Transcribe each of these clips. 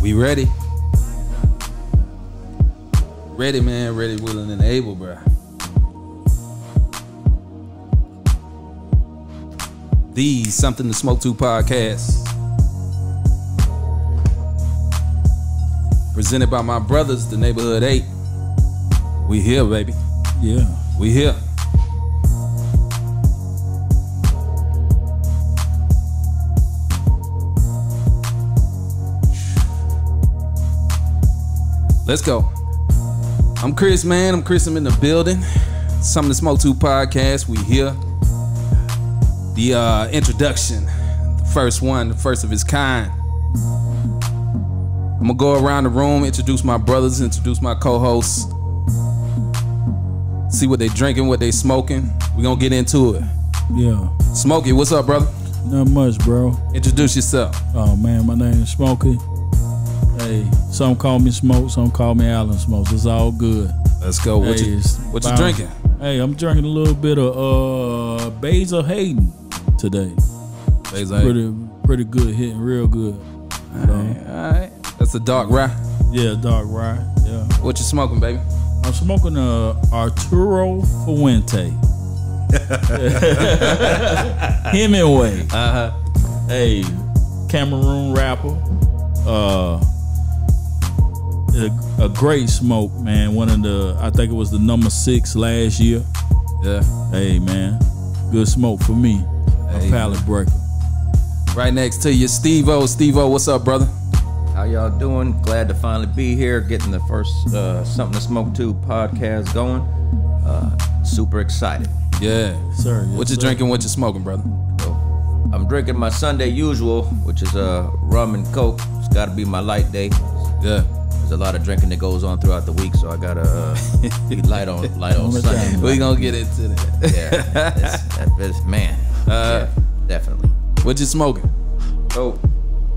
We ready? Ready, man. Ready, willing, and able, bro. The Something to Smoke To podcast, presented by my brothers, the Neighborhood 8. We here, baby. Yeah. We here. Let's go. I'm Chris, man. I'm Chris. I'm in the building. Something to Smoke To podcast. We here. The introduction, the first one, the first of its kind. I'm gonna go around the room, introduce my brothers, introduce my co-hosts, see what they drinking, what they smoking. We gonna get into it. Yeah. Smokey, what's up, brother? Not much, bro. Introduce yourself. Oh, man, my name is Smokey. Hey, some call me Smoke, some call me Allen Smokes. It's all good. Let's go. What you drinking? Hey, I'm drinking a little bit of Basil Hayden today. Basil Hayden. Pretty good, hitting real good. All right. That's a dark rye. Yeah, dark rye. Yeah. What you smoking, baby? I'm smoking Arturo Fuente. Hemingway. Hey, Cameroon rapper. A great smoke, man. I think it was the number 6 last year. Yeah. Hey, man, good smoke for me. A palate breaker. Right next to you, Steve-O. Steve-O, what's up, brother? How y'all doing? Glad to finally be here, getting the first Something to Smoke To podcast going. Super excited. Yeah. Sir. Yes, what you drinking, what you smoking, brother? So, I'm drinking my Sunday usual, which is rum and Coke. It's got to be my light day. Yeah. There's a lot of drinking that goes on throughout the week, so I gotta be light on Sunday. We gonna get into that. Yeah, man. Yeah, definitely. What you smoking? So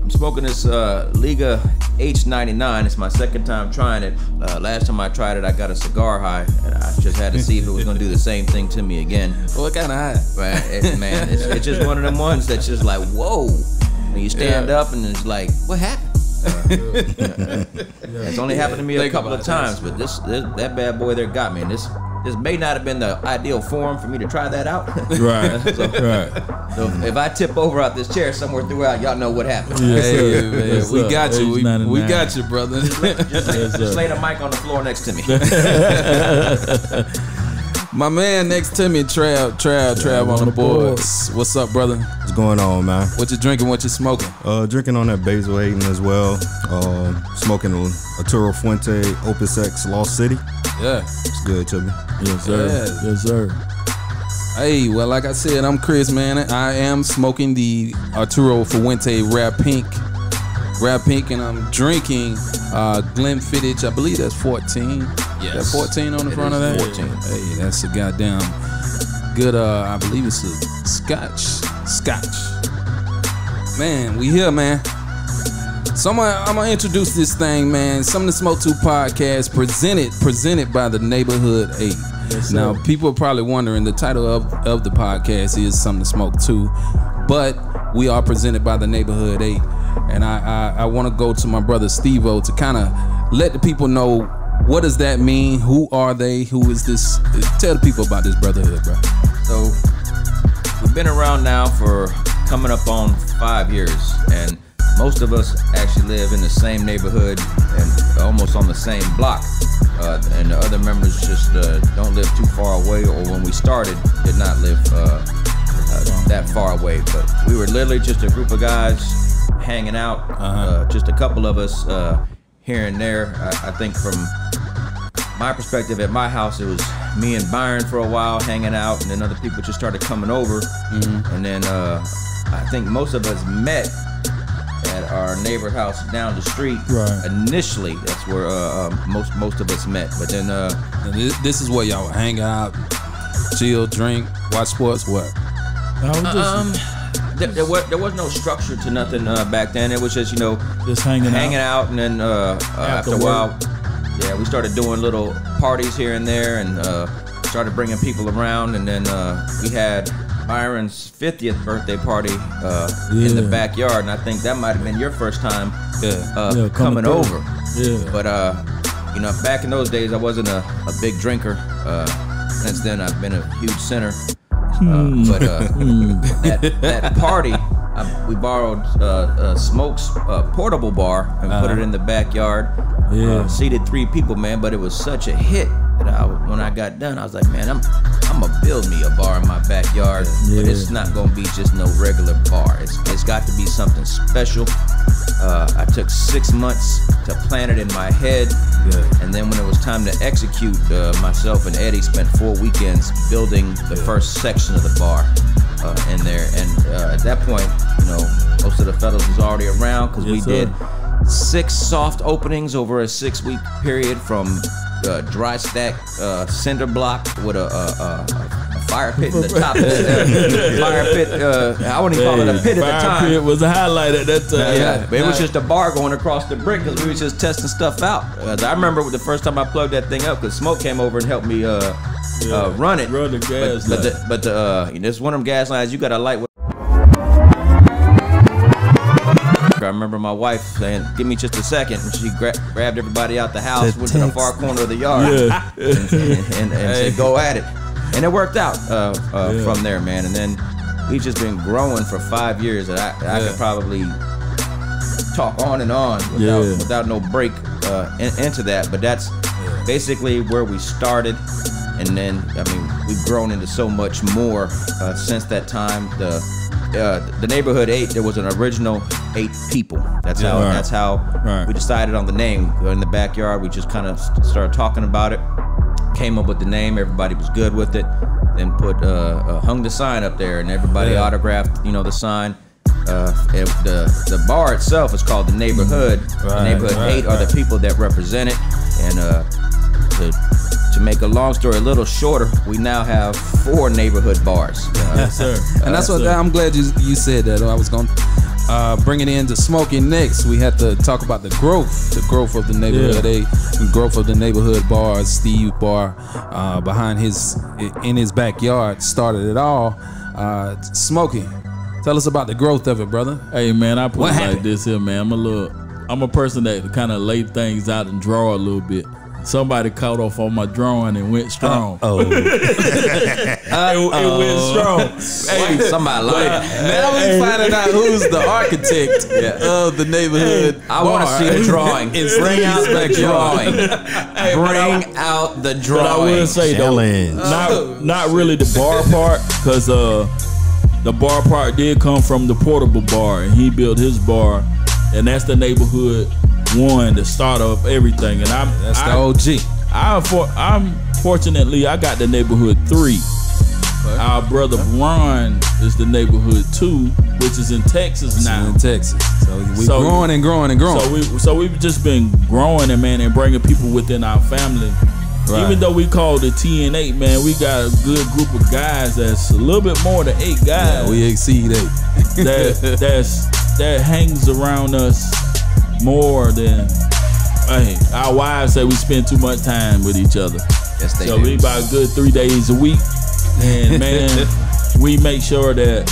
I'm smoking this Liga H99. It's my second time trying it. Last time I tried it, I got a cigar high, and I just had to see if it was gonna do the same thing to me again. What kind of high? Right, it's just one of them ones that's just like, whoa. When you stand up and it's like, what happened? It's only happened to me a couple of times, but that bad boy there got me. And this may not have been the ideal forum for me to try that out. Right. So if I tip over out this chair somewhere throughout, y'all know what happened. Yes, hey, man, yes, we got you. We got you, brother. Just lay the mic on the floor next to me. My man next to me, Trav on the boards. What's up, brother? What's going on, man? What you drinking? What you smoking? Drinking on that Basil Hayden as well. Smoking Arturo Fuente, Opus X, Lost City. Yeah. It's good to me. Yes, sir. Yeah. Yes, sir. Hey, well, like I said, I'm Chris, man. I am smoking the Arturo Fuente Rare Pink, and I'm drinking Glenfiddich. I believe that's 14. Yes. That 14 on the front of that? 14. Hey, that's a goddamn good, I believe it's a Scotch. Man, we here, man. So I'm gonna introduce this thing, man. Something to Smoke To podcast, presented by the Neighborhood 8. Yes, now, people are probably wondering, the title of the podcast is Something to Smoke To, but we are presented by the Neighborhood 8. And I want to go to my brother Steve-O to kind of let the people know, what does that mean? Who are they? Who is this? Tell the people about this brotherhood, bro. So we've been around now for coming up on 5 years, and most of us actually live in the same neighborhood and almost on the same block. And the other members just don't live too far away, or when we started, did not live that far away. But we were literally just a group of guys hanging out, just a couple of us here and there. I think from my perspective at my house, it was me and Byron for a while hanging out, and then other people just started coming over. And then I think most of us met at our neighbor house down the street. Right. Initially, that's where most of us met. But then this is where y'all would hang out, chill, drink, watch sports, what? There was no structure to nothing back then. It was just, just hanging out, and then after a while, yeah, we started doing little parties here and there, and started bringing people around. And then we had Byron's 50th birthday party in the backyard, and I think that might have been your first time coming over. Yeah. But you know, back in those days, I wasn't a big drinker. Since then, I've been a huge sinner. But that party, we borrowed Smoke's portable bar and put it in the backyard. Seated 3 people, man. But it was such a hit that when I got done, I was like, man, I'm gonna build me a bar in my backyard. But it's not gonna be just no regular bar. It's got to be something special. I took 6 months to plan it in my head, and then when it was time to execute, myself and Eddie spent 4 weekends building the first section of the bar in there. And at that point, you know, most of the fellas was already around because we did 6 soft openings over a 6-week period from dry stack cinder block with a fire pit in the top. Fire pit, I wouldn't call it a pit at the time. Fire pit was a highlight at that time. But it was just a bar going across the brick because we was just testing stuff out. I remember the first time I plugged that thing up because Smoke came over and helped me run it. Run the gas line. But it's one of them gas lines you got to light with. I remember my wife saying, "Give me just a second," and she grabbed everybody out the house, went to the far corner of the yard, and said, "Go at it." And it worked out from there, man. And then we've just been growing for 5 years. And I could probably talk on and on without no break into that. But that's basically where we started. And then, I mean, we've grown into so much more since that time. The neighborhood 8, there was an original 8 people. That's how we decided on the name. In the backyard, we just kind of started talking about it. Came up with the name, everybody was good with it. Then hung the sign up there, and everybody autographed, you know, the sign. The bar itself is called the Neighborhood. The Neighborhood 8 are the people that represent it. And to make a long story a little shorter, we now have 4 neighborhood bars. Yes, sir. And that's what I'm glad you said that. I was going to bring it into Smoking next. We had to talk about the growth of the Neighborhood 8, and growth of the neighborhood bars. Steve Bar in his backyard started it all. Smoking, tell us about the growth of it, brother. Hey man, I put it like this here, man. I'm a person that kind of lay things out and draw a little bit. Somebody caught off on my drawing and went strong. It went strong. Hey, somebody lied. Now we finding out who's the architect of the neighborhood. I want to see the drawing. Bring out the drawing. Bring out the drawing. But I will say though, not really the bar part, because the bar part did come from the portable bar, and he built his bar, and that's the Neighborhood 1, the start of everything. And that's the OG. Fortunately, I got the Neighborhood 3. Our brother Ron is the Neighborhood 2, which is in Texas now. In Texas, so we're growing and growing and growing. So we've just been growing and bringing people within our family. Right. Even though we call it TN8, man, we got a good group of guys that's a little bit more than 8 guys. Yeah, we exceed 8. that hangs around us more than, our wives say we spend too much time with each other. Yes, they do. We about a good 3 days a week. And man, we make sure that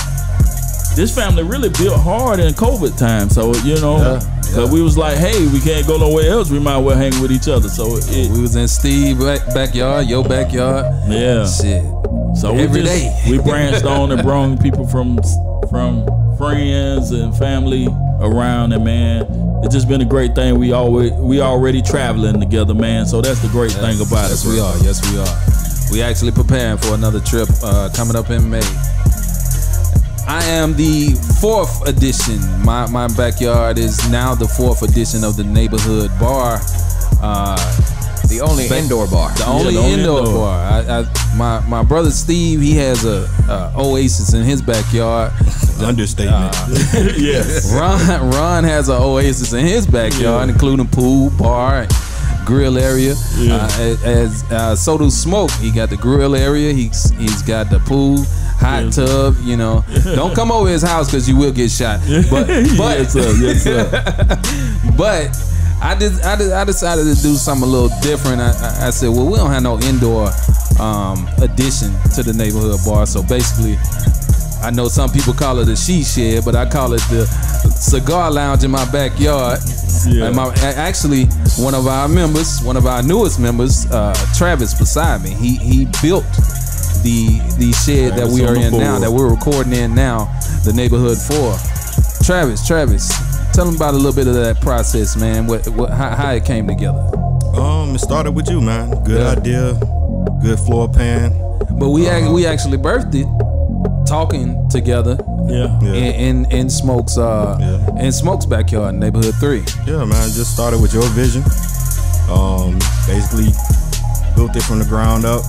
this family really built hard in COVID time. So, you know, cause we was like, hey, we can't go nowhere else. We might as well hang with each other. So we was in Steve's backyard, your backyard. Yeah. Shit. So every day we branched on and brought people from friends and family around, and man, it's just been a great thing. We already traveling together, man. So that's the great thing about it. Yes, we are. We actually preparing for another trip coming up in May. I am the 4th edition. My backyard is now the 4th edition of the Neighborhood Bar. The only indoor bar. The only indoor bar. My brother Steve, he has a oasis in his backyard. Understatement. Yes. Ron has an oasis in his backyard, including pool, bar, grill area. So does Smoke. He got the grill area. He's got the pool, hot tub. You know, don't come over his house because you will get shot. But yes, sir. But I decided to do something a little different. I said, well, we don't have no indoor addition to the Neighborhood Bar. So basically, I know some people call it a she shed, but I call it the cigar lounge in my backyard. Yeah. And actually, one of our newest members, Travis beside me, he built the shed that we are in now, that we're recording in now, the Neighborhood 4. Travis, tell them about a little bit of that process, man. How it came together. It started with you, man. Good idea, good floor plan. But we actually birthed it talking together. Yeah. In Smoke's in Smoke's backyard, Neighborhood 3. Yeah, man. Just started with your vision. Basically built it from the ground up,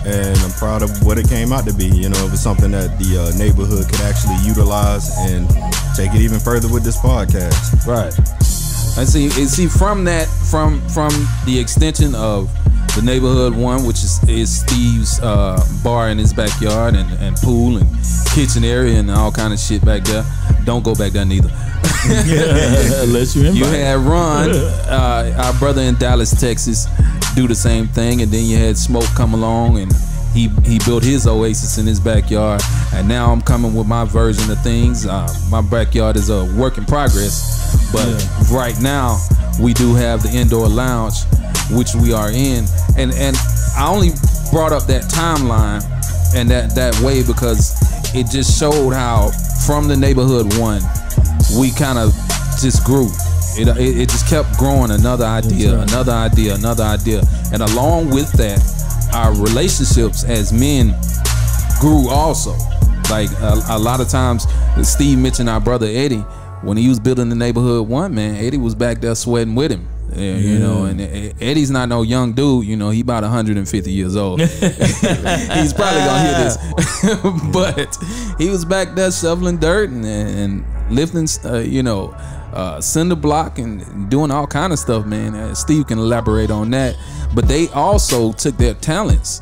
and I'm proud of what it came out to be. You know, it was something that the neighborhood could actually utilize and take it even further with this podcast. Right. I see from the extension of the Neighborhood 1, which is Steve's bar in his backyard and pool and kitchen area and all kind of shit back there. Don't go back there neither. Unless you invite. You had Ron, our brother in Dallas, Texas, do the same thing, and then you had Smoke come along and he built his oasis in his backyard, and now I'm coming with my version of things. My backyard is a work in progress, but right now we do have the indoor lounge, which we are in, and I only brought up that timeline and that way because it just showed how from the Neighborhood 1 we kind of just grew. It just kept growing, another idea, another idea, another idea, and along with that, our relationships as men grew also. Like a lot of times, Steve mentioned our brother Eddie when he was building the Neighborhood 1. Man, Eddie was back there sweating with him. You know, and Eddie's not no young dude. You know, he about 150 years old. He's probably gonna hear this, but he was back there shoveling dirt and lifting, cinder block and doing all kind of stuff, man. Steve can elaborate on that. But they also took their talents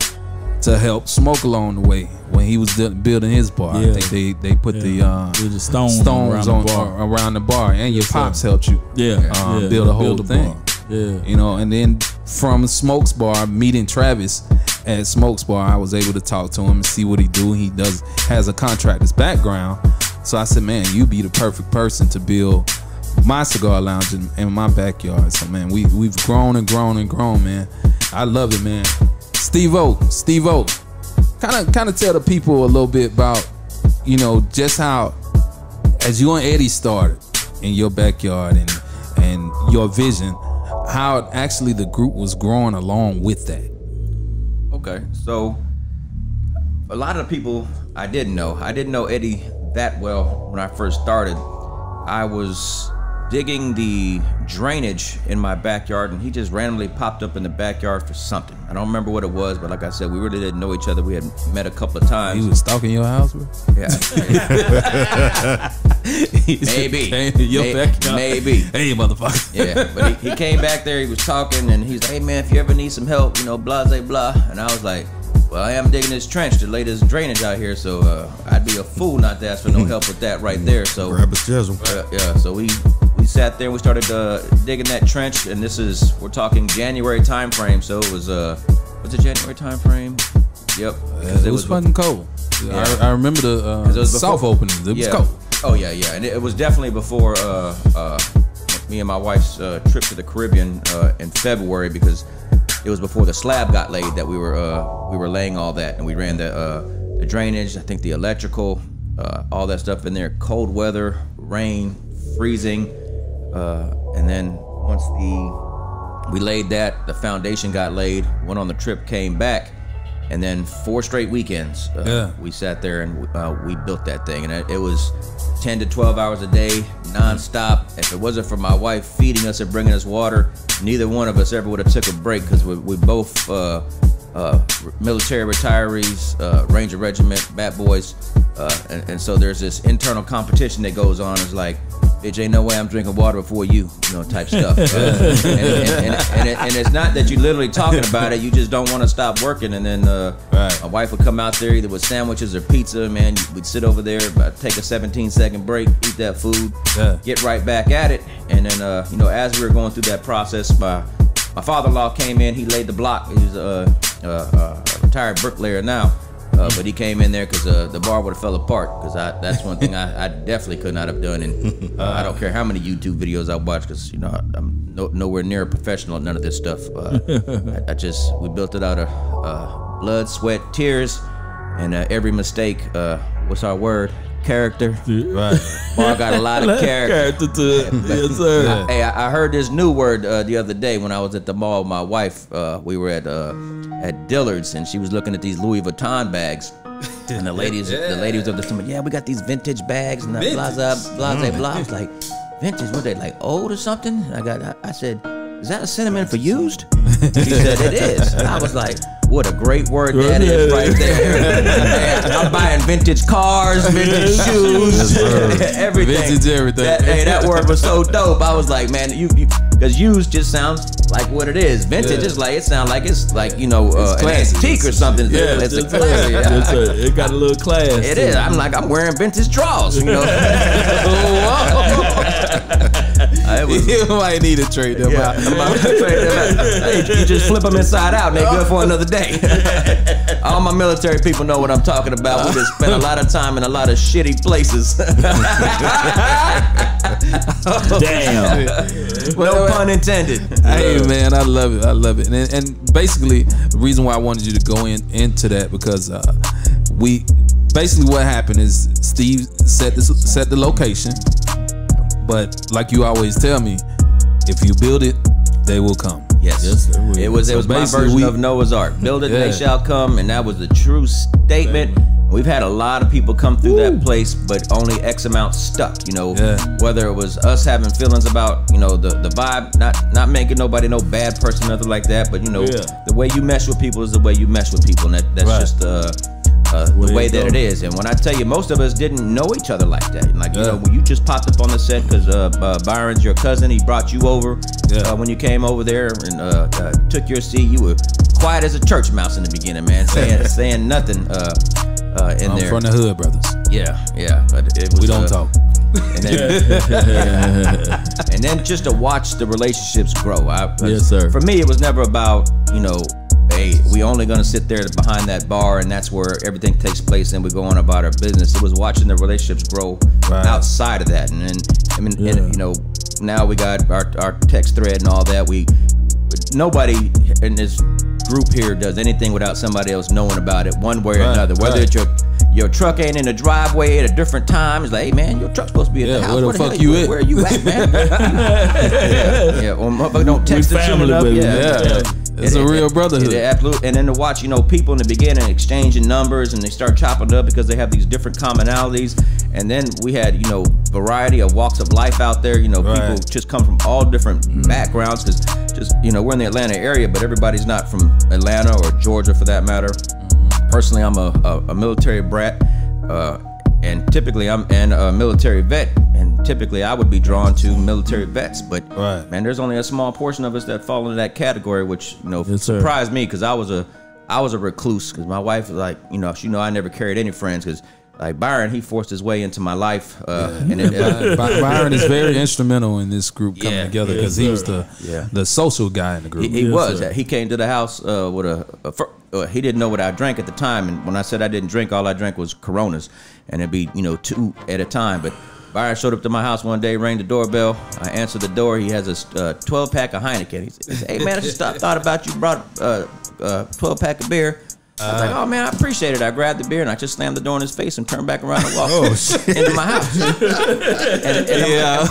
to help Smoke along the way when he was building his bar. I think they put the stones around the bar, and your pops helped you build the whole thing. You know, and then from Smoke's bar, meeting Travis at Smoke's bar, I was able to talk to him and see what he do. He has a contractor's background, so I said, man, you be the perfect person to build my cigar lounge in my backyard. So man, we've grown and grown and grown, man. I love it, man. Steve-O, kind of tell the people a little bit about, you know, just how as you and Eddie started in your backyard and your vision, how actually the group was growing along with that. Okay, so a lot of the people I didn't know Eddie that well when I first started. I was digging the drainage in my backyard, and he just randomly popped up in the backyard for something. I don't remember what it was, but like I said, we really didn't know each other. We had met a couple of times. He was stalking your house, bro? Yeah. Maybe. Maybe. Hey, motherfucker. Yeah, but he came back there, he was talking, and he's like, hey man, if you ever need some help, you know, blah, blah, blah. And I was like, well, I am digging this trench to lay this drainage out here, so I'd be a fool not to ask for no help with that right there. So grab a chisel. Yeah, so we sat there and we started digging that trench, and we're talking January time frame. So it was it January time frame? Yep. It was fucking cold. Yeah. I remember the soft opening. It was cold. Oh yeah, and it was definitely before me and my wife's trip to the Caribbean in February, because it was before the slab got laid that we were laying all that, and we ran the drainage, I think the electrical, all that stuff in there. Cold weather, rain, freezing, and then once we laid that, the foundation got laid. Went on the trip, came back, and then 4 straight weekends we sat there and we built that thing, and it was 10 to 12 hours a day, non-stop. If it wasn't for my wife feeding us and bringing us water, neither one of us ever would have took a break, because we both military retirees, Ranger Regiment, Bat Boys, and so there's this internal competition that goes on. It's like, bitch, ain't no way I'm drinking water before you know, type stuff. And it's not that you literally talking about it, you just don't want to stop working. And then my wife would come out there either with sandwiches or pizza, man. We'd sit over there, take a 17-second break, eat that food, get right back at it. And then, you know, as we were going through that process, my father-in-law came in, he laid the block. He's a retired bricklayer now. But he came in there because the bar would have fell apart. Because that's one thing I definitely could not have done. And I don't care how many YouTube videos I watch, because I'm nowhere near a professional at none of this stuff. We built it out of blood, sweat, tears, and every mistake. What's our word? Character. Right. Bar got a lot of character to it. Yes, sir. I heard this new word the other day when I was at the mall with my wife. We were at Dillard's, and she was looking at these Louis Vuitton bags. And the ladies was up there, yeah, we got these vintage bags and blah blah blah blah. I was like, vintage? What they like old or something? I said, is that a synonym for used? She said it is. And I was like, what a great word that is right there. I'm buying vintage cars, vintage shoes, everything. Vintage everything. That word was so dope. I was like, man, because used just sounds like what it is. Vintage is like, it sounds like it's like, an antique or something. Yeah, it's a classic. It got a little class. It is. I'm like, I'm wearing vintage drawers, You might need to trade them out. Hey, you just flip them inside out and they're good for another day. All my military people know what I'm talking about. We just spent a lot of time in a lot of shitty places. Damn. No pun intended. Hey man, I love it. And basically, the reason why I wanted you to go into that, because basically what happened is Steve set the location, but like you always tell me, if you build it, they will come. Yes, it was my version of Noah's Ark. Build it, they shall come, and that was the true statement. We've had a lot of people come through that place, but only X amount stuck. Whether it was us having feelings about the vibe, not making nobody no bad person, nothing like that, but the way you mesh with people is the way you mesh with people, and that's just the way that it is. And when I tell you, most of us didn't know each other like that. Like when you just popped up on the set because Byron's your cousin, he brought you over when you came over there and took your seat. You were quiet as a church mouse in the beginning, man, saying nothing in I'm there. from the hood, brothers. Yeah, but it was, we don't talk. And then just to watch the relationships grow. Yes, sir. For me, it was never about hey, we only gonna sit there behind that bar and that's where everything takes place and we go on about our business. It was watching the relationships grow outside of that. And then, and now we got our text thread and all that. Nobody in this group here does anything without somebody else knowing about it one way or another. Whether it's your truck ain't in the driveway at a different time, it's like, hey man, your truck's supposed to be at the house. Where the fuck you at? Where you at, man? Or motherfucker don't text it soon enough. It's a real brotherhood. Absolutely. And then to watch, people in the beginning exchanging numbers and they start chopping up because they have these different commonalities. And then we had, variety of walks of life out there. People just come from all different backgrounds because we're in the Atlanta area, but everybody's not from Atlanta or Georgia for that matter. Personally, I'm a military brat, and typically I'm a military vet, and typically I would be drawn to military vets. But man, there's only a small portion of us that fall into that category, which surprised me because I was a recluse. Because my wife was like, I never carried any friends because. Like Byron, he forced his way into my life. Byron is very instrumental in this group coming together because he was the social guy in the group. He was. He came to the house with he didn't know what I drank at the time, and when I said I didn't drink, all I drank was Coronas, and it'd be 2 at a time. But Byron showed up to my house one day, rang the doorbell. I answered the door. He has a 12-pack of Heineken. He said, "Hey man, I just thought about you. Brought a 12-pack of beer." I was like, oh man, I appreciate it. I grabbed the beer and I just slammed the door in his face and turned back around and walked into my house.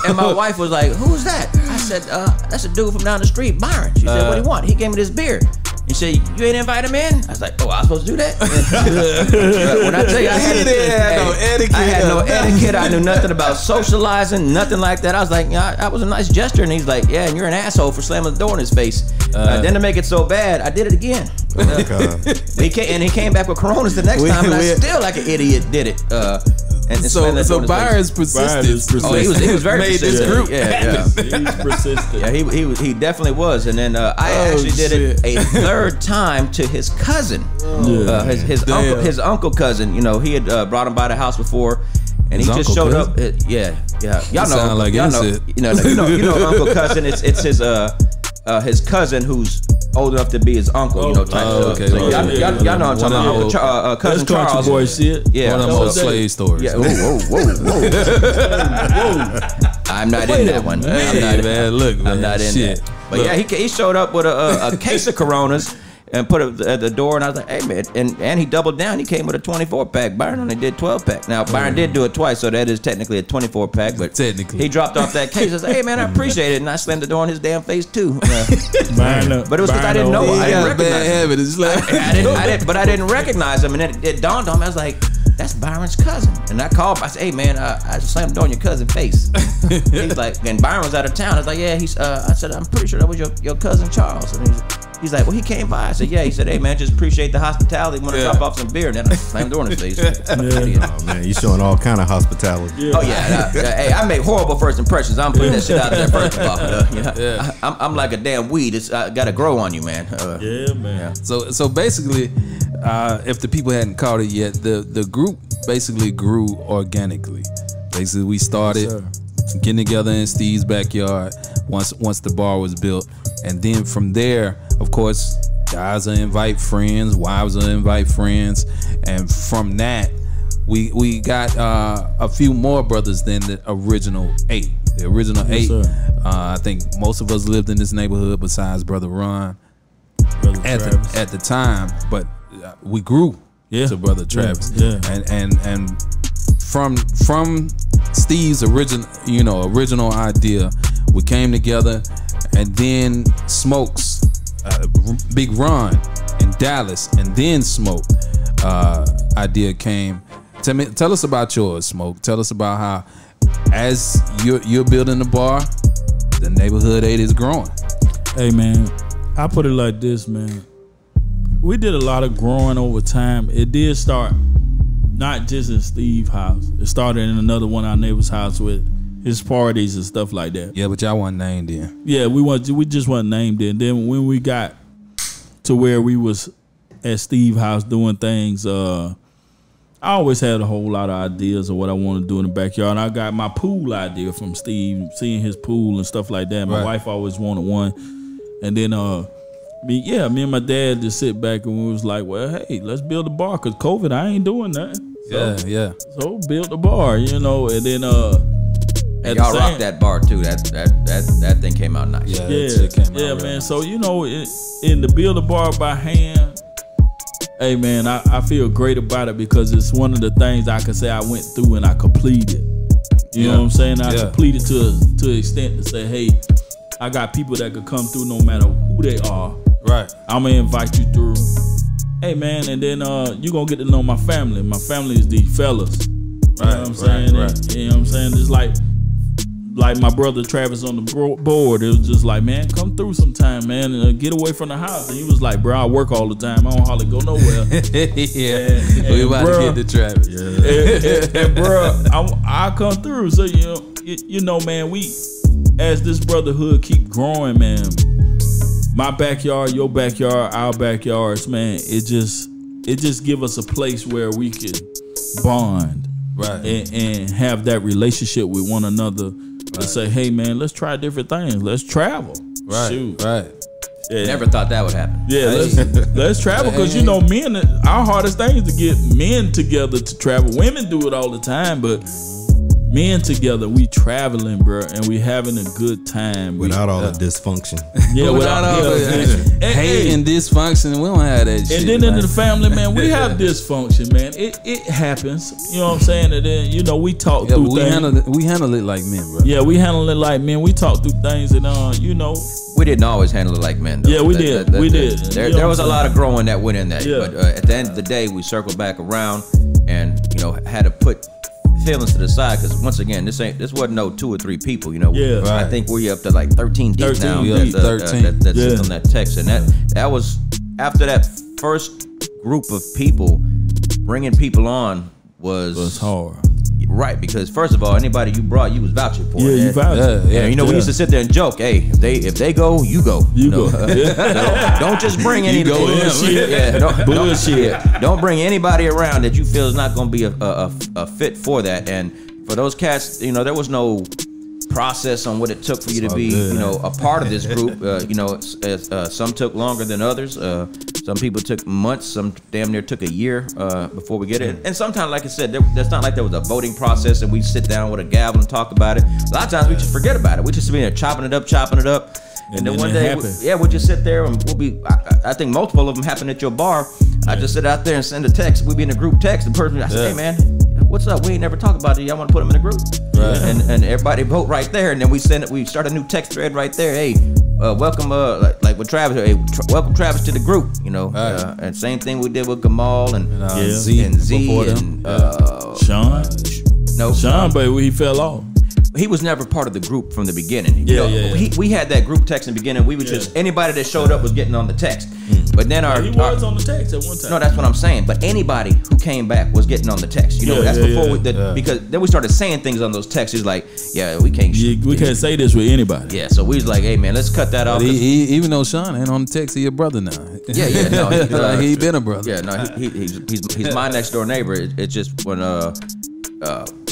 and my wife was like, who's that? I said, that's a dude from down the street, Byron. She said, what do you want? He gave me this beer. He said, you ain't invite him in? I was like, oh, I was supposed to do that? When I tell you I had no etiquette. I had no etiquette. I knew nothing about socializing, nothing like that. I was like, yeah, that was a nice gesture. And he's like, yeah, and you're an asshole for slamming the door in his face. Then to make it so bad, I did it again. He came back with Coronas the next time, and I still like an idiot did it. So Byron's persistent. Oh, he was very made persistent. This group. He's persistent. Yeah, he definitely was. And then I actually did it a third time to his cousin, his uncle cousin. He had brought him by the house before, and he just showed up. Y'all know, like y'all know, you know, Uncle Cousin. It's his cousin who's old enough to be his uncle, you know, type stuff. okay, So okay. y'all know what I'm talking about. Cousin That's country Charles. boy shit. Yeah. One of them old slave stories. Yeah. Whoa. I'm not in that one. I'm not in Shit. that. But yeah, he showed up with a case of Coronas and put it at the door, and I was like, hey man, and he doubled down. He came with a 24-pack. Byron only did 12-pack. Now Byron did do it twice, so that is technically a 24-pack. But technically, he dropped off that case. I said, hey man, I appreciate it, and I slammed the door on his damn face too. But it But it was because I didn't know. I didn't recognize him. It's like I didn't recognize him, and then it dawned on me. I was like, that's Byron's cousin. And I called him. I said, hey man, I slammed the door on your cousin's face. He's like, and Byron was out of town. I was like, yeah. I said, I'm pretty sure that was your cousin Charles. And he's like, well, he came by. I said, yeah. He said, hey man, just appreciate the hospitality. Want to drop off some beer? And then I slammed the door in his face. Oh man, you showing all kind of hospitality. Yeah. Oh yeah. Hey, I make horrible first impressions. I'm putting that shit out there first of all. I'm like a damn weed. It's got to grow on you, man. Yeah, man. So basically, if the people hadn't caught it yet, the group basically grew organically. Basically, we started getting together in Steve's backyard once the bar was built, and then from there, of course, guys will invite friends, wives will invite friends, and from that, we got a few more brothers than the original 8. The original 8. I think most of us lived in this neighborhood besides Brother Ron at the time, but we grew to Brother Travis. And from Steve's original idea, we came together, and then Smoke's Big Ron in Dallas, and then Smoke idea came. Tell us about yours, Smoke. Tell us about how, as you're building the bar, the neighborhood 8 is growing. Hey man, I put it like this, man. We did a lot of growing over time. It did start not just in Steve's house. It started in another one of our neighbor's house with his parties and stuff like that. Yeah, but y'all wasn't named then. Yeah, we just wasn't named then. Then when we got to where we was at Steve's house doing things, I always had a whole lot of ideas of what I wanted to do in the backyard. And I got my pool idea from Steve, seeing his pool and stuff like that. My wife always wanted one. And then me and my dad just sit back and we was like, well, hey, let's build a bar, because COVID, I ain't doing that. So, So build a bar, and then and y'all rocked that bar too. That thing came out nice. It came out man. nice. So in the build a bar by hand, hey man, I feel great about it, because it's one of the things I can say I went through and I completed. You know what I'm saying? I completed to the extent to say, hey, I got people that could come through no matter who they are. Right. I'm gonna invite you through. Hey man, and then you gonna get to know my family. My family is the fellas. You know what I'm saying? Right. You know what I'm saying? Just like my brother Travis on the board. It was just like, man, come through sometime, man, and get away from the house. And he was like, bro, I work all the time. I don't hardly go nowhere. We about to get to Travis. And bro, I come through. So you know, man, we, as this brotherhood keep growing, man, my backyard, your backyard, our backyards, man, it just give us a place where we could bond, and have that relationship with one another. To say, hey man, let's try different things. Let's travel. Right. Yeah. Never thought that would happen. Yeah, let's travel, because men, our hardest thing is to get men together to travel. Women do it all the time, but men together, we traveling, bro, and we having a good time without all the dysfunction. Yeah, without all the hate and dysfunction, we don't have that shit. And then in the family, man, we have dysfunction, man. It happens. You know what I'm saying? And then we talk through things. We handle it like men, bro. Yeah, we handle it like men. We talk through things, and we didn't always handle it like men, though. Yeah, we did. There was a lot of growing that went in that. Yeah. But at the end of the day, we circled back around and had to put feelings to the side, because once again, this wasn't no 2 or 3 people. I think we're up to like 13 deep now. That's on that text, and that was after that first group of people. Bringing people on was hard. Right, because first of all, anybody you brought, you was vouching for. Yeah, you vouching. We used to sit there and joke, hey, if they go, you go. You go. Don't just bring anybody. Bullshit. Don't bring anybody around that you feel is not going to be a fit for that. And for those cats, there was no process on what it took for you to be, good. you know, a part of this group. You know, some took longer than others. Some people took months. Some damn near took a year before we get it. And sometimes, like I said, that's not like there was a voting process and we sit down with a gavel and talk about it. A lot of times we just forget about it. We just be there chopping it up. And then one day, we'll just sit there and we'll be. I think multiple of them happen at your bar. I just sit out there and send a text. We be in a group text. The person, I say, hey man, what's up? We ain't never talked about it. Y'all want to put them in a group? Right. And everybody vote right there. And then we start a new text thread right there. Hey, welcome, like with Travis. Hey, welcome Travis to the group. You know, and same thing we did with Gamal and Z and Sean. No, Sean, but he fell off. He was never part of the group from the beginning. We had that group text in the beginning. We was just anybody that showed up was getting on the text. But then he was on the text at one time. No, that's what I'm saying. But anybody who came back was getting on the text. You know, that's before because then we started saying things on those texts. He's like, we can't. We can't say this with anybody. Yeah, so we was like, hey man, let's cut that off. Even though Sean ain't on the text, he a brother now. No, he been a brother. Yeah, no, he's my next door neighbor. It's just when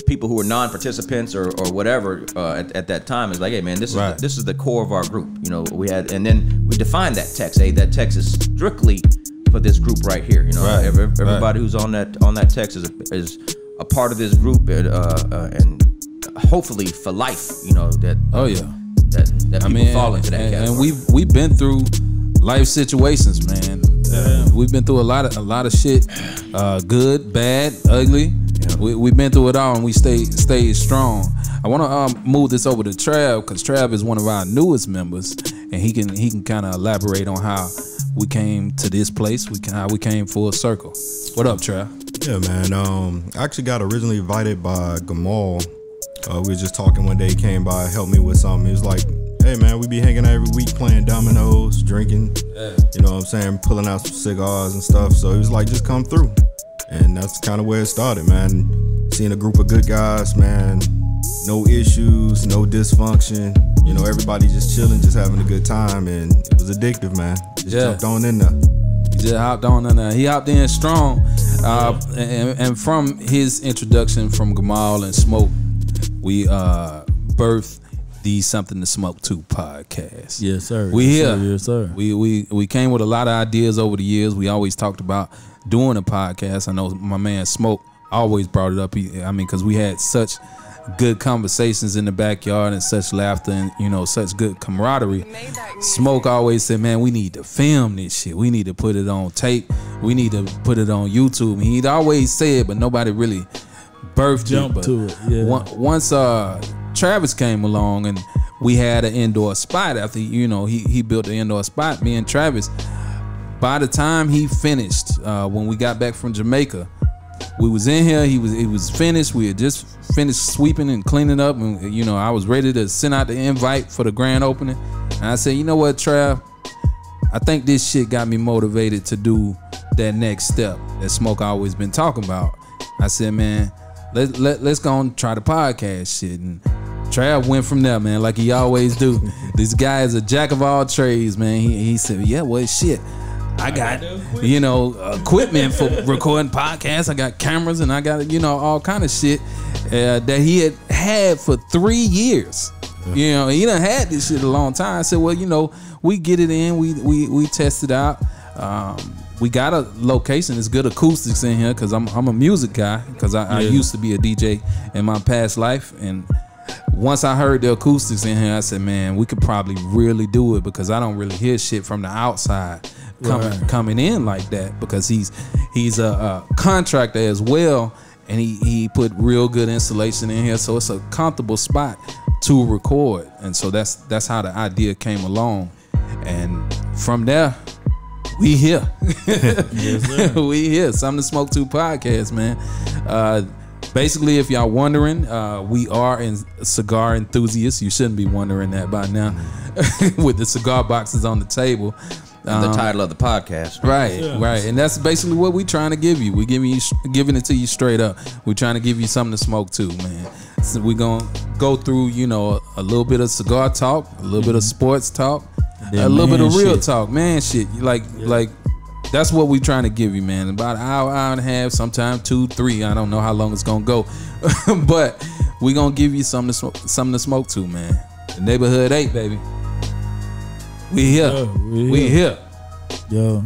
people who are non-participants or whatever at that time is like, hey man, this is the core of our group. You know, we had, and then we defined that text. Hey, that text is strictly for this group right here. You know, everybody who's on that text is a part of this group, and hopefully for life. You know that. That people fall into that category. And we've been through life situations, man. We've been through a lot of shit, good, bad, ugly. We've been through it all, and we stayed strong. I want to move this over to Trav, because Trav is one of our newest members, and he can kind of elaborate on how we came to this place, how we came full circle. What up, Trav? Yeah, man. I actually got originally invited by Gamal. We were just talking one day. He came by, helped me with something. He was like, hey man, we be hanging out every week playing dominoes, drinking, you know what I'm saying, pulling out some cigars and stuff. So he was like, just come through. And that's kind of where it started, man. Seeing a group of good guys, man. No issues, no dysfunction. You know, everybody just chilling, just having a good time. And it was addictive, man. Just jumped on in there. He just hopped on in there. He hopped in strong. And from his introduction from Gamal and Smoke, we birthed the Something to Smoke 2 podcast. Yes, sir. We here. Yes, sir. We came with a lot of ideas over the years. We always talked about doing a podcast. I know my man Smoke always brought it up. Because we had such good conversations in the backyard and such laughter and, you know, such good camaraderie. Smoke always said, man, we need to film this shit. We need to put it on tape. We need to put it on YouTube. And he'd always say it, but nobody really birthed it. To it. Yeah. Once Travis came along and we had an indoor spot after, you know, he built an indoor spot, me and Travis. By the time he finished, when we got back from Jamaica, we was in here, he was finished. We had just finished sweeping and cleaning up, and you know, I was ready to send out the invite for the grand opening. And I said, you know what, Trav, I think this shit got me motivated to do that next step that Smoke always been talking about. I said, man, let's go and try the podcast shit. And Trav went from there, man, like he always do. This guy is a jack of all trades, man. He said, yeah, well, shit, I got, you know, equipment for recording podcasts. I got cameras and I got, you know, all kind of shit that he had for 3 years. You know, he done had this shit a long time. I said, well, you know, we get it in, we test it out. We got a location. It's good acoustics in here because I'm a music guy, because I used to be a DJ in my past life. And once I heard the acoustics in here, I said, man, we could probably really do it, because I don't really hear shit from the outside coming in like that, because he's a contractor as well, and he put real good insulation in here, so it's a comfortable spot to record. And so that's how the idea came along, and from there we here. Yes, sir. We here. Something to Smoke 2 podcast, man. Basically, if y'all wondering, we are cigar enthusiasts. You shouldn't be wondering that by now, with the cigar boxes on the table. The title of the podcast. Right, right. And that's basically what we're trying to give you. We're giving it to you straight up. We're trying to give you something to smoke too, man. So we're going to go through, you know, a little bit of cigar talk, a little bit of sports talk, a little bit of real talk, man shit. Like that's what we're trying to give you, man. About an hour and a half, sometimes 2, 3. I don't know how long it's going to go. But we gonna give you something to smoke to, man. The Neighborhood 8, baby. We here. Yeah, we here. Yo.